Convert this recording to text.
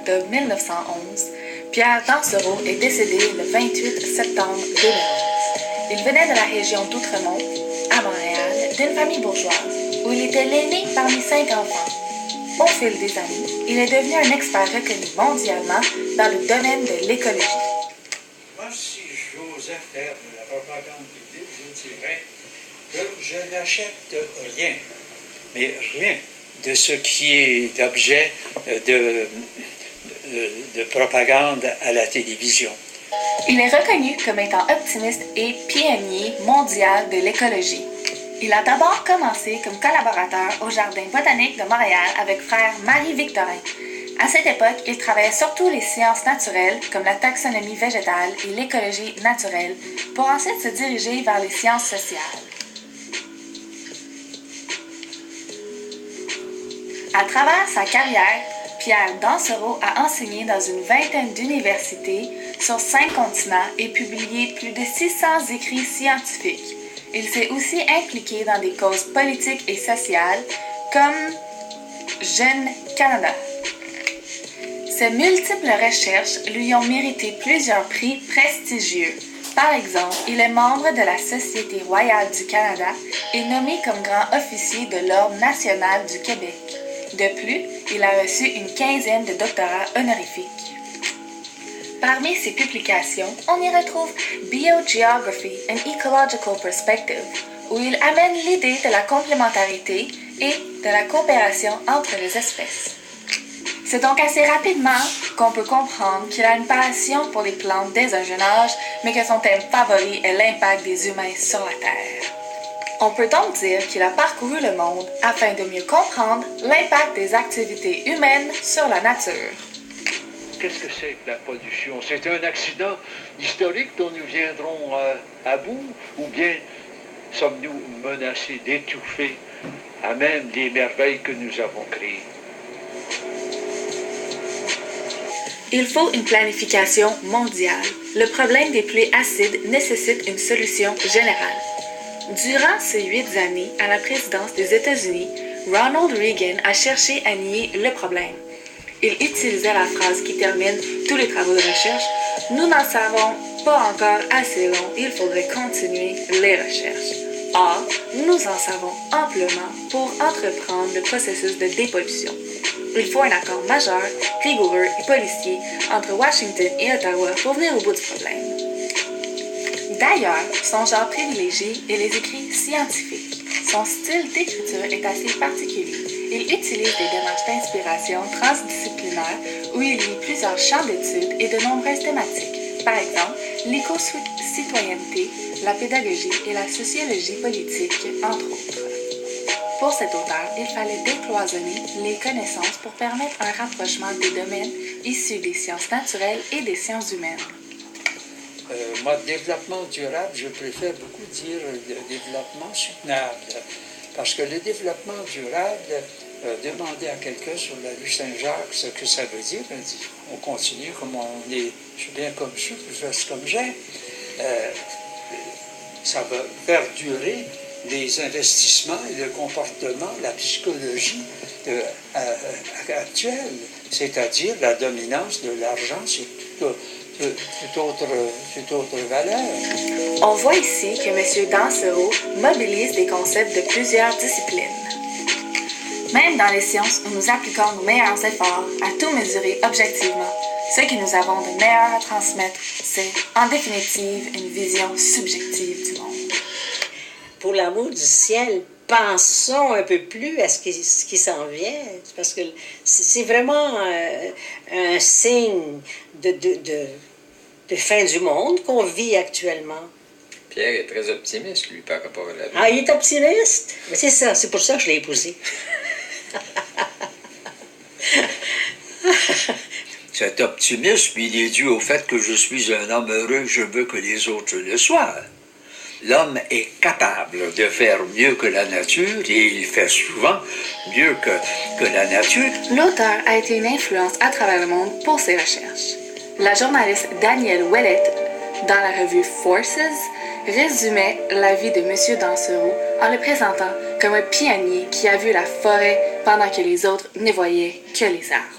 octobre 1911, Pierre Dansereau est décédé le 28 septembre 2011. Il venait de la région d'Outremont, à Montréal, d'une famille bourgeoise, où il était l'aîné parmi 5 enfants. Au fil des années, il est devenu un expert reconnu mondialement dans le domaine de l'écologie. Moi, si j'osais faire de la propagande publique, je dirais que je n'achète rien, mais rien de ce qui est d'objet de propagande à la télévision. Il est reconnu comme étant optimiste et pionnier mondial de l'écologie. Il a d'abord commencé comme collaborateur au Jardin botanique de Montréal avec frère Marie-Victorin. À cette époque, il travaillait surtout les sciences naturelles comme la taxonomie végétale et l'écologie naturelle pour ensuite se diriger vers les sciences sociales. À travers sa carrière, Pierre Dansereau a enseigné dans une vingtaine d'universités sur 5 continents et publié plus de 600 écrits scientifiques. Il s'est aussi impliqué dans des causes politiques et sociales comme Jeune Canada. Ses multiples recherches lui ont mérité plusieurs prix prestigieux. Par exemple, il est membre de la Société royale du Canada et nommé comme grand officier de l'Ordre national du Québec. De plus, il a reçu une quinzaine de doctorats honorifiques. Parmi ses publications, on y retrouve Biogeography and Ecological Perspective, où il amène l'idée de la complémentarité et de la coopération entre les espèces. C'est donc assez rapidement qu'on peut comprendre qu'il a une passion pour les plantes dès un jeune âge, mais que son thème favori est l'impact des humains sur la Terre. On peut donc dire qu'il a parcouru le monde afin de mieux comprendre l'impact des activités humaines sur la nature. Qu'est-ce que c'est que la pollution? C'est un accident historique dont nous viendrons à bout, ou bien sommes-nous menacés d'étouffer à même les merveilles que nous avons créées? Il faut une planification mondiale. Le problème des pluies acides nécessite une solution générale. Durant ces 8 années à la présidence des États-Unis, Ronald Reagan a cherché à nier le problème. Il utilisait la phrase qui termine tous les travaux de recherche « Nous n'en savons pas encore assez long, il faudrait continuer les recherches. » Or, nous en savons amplement pour entreprendre le processus de dépollution. Il faut un accord majeur, rigoureux et policier entre Washington et Ottawa pour venir au bout du problème. D'ailleurs, son genre privilégié est les écrits scientifiques. Son style d'écriture est assez particulier. Il utilise des démarches d'inspiration transdisciplinaires où il lie plusieurs champs d'études et de nombreuses thématiques. Par exemple, l'éco-citoyenneté, la pédagogie et la sociologie politique, entre autres. Pour cet auteur, il fallait décloisonner les connaissances pour permettre un rapprochement des domaines issus des sciences naturelles et des sciences humaines. Moi, développement durable, je préfère beaucoup dire développement soutenable. Parce que le développement durable, demander à quelqu'un sur la rue Saint-Jacques ce que ça veut dire, on dit, on continue comme on est, je suis bien comme je reste comme j'ai. Ça va faire durer les investissements et le comportement, la psychologie actuelle, c'est-à-dire la dominance de l'argent sur toute autre valeur. On voit ici que M. Dansereau mobilise des concepts de plusieurs disciplines. Même dans les sciences où nous appliquons nos meilleurs efforts à tout mesurer objectivement, ce que nous avons de meilleur à transmettre, c'est, en définitive, une vision subjective du monde. Pour l'amour du ciel, pensons un peu plus à ce qui s'en vient, parce que c'est vraiment un signe de fin du monde qu'on vit actuellement. Pierre est très optimiste, lui, par rapport à la vie. Ah, il est optimiste? Mais c'est ça, c'est pour ça que je l'ai épousé. Cet optimisme, il est dû au fait que je suis un homme heureux, je veux que les autres le soient. L'homme est capable de faire mieux que la nature et il fait souvent mieux que la nature. L'auteur a été une influence à travers le monde pour ses recherches. La journaliste Danielle Ouellette, dans la revue Forces, résumait la vie de M. Dansereau en le présentant comme un pionnier qui a vu la forêt pendant que les autres ne voyaient que les arbres.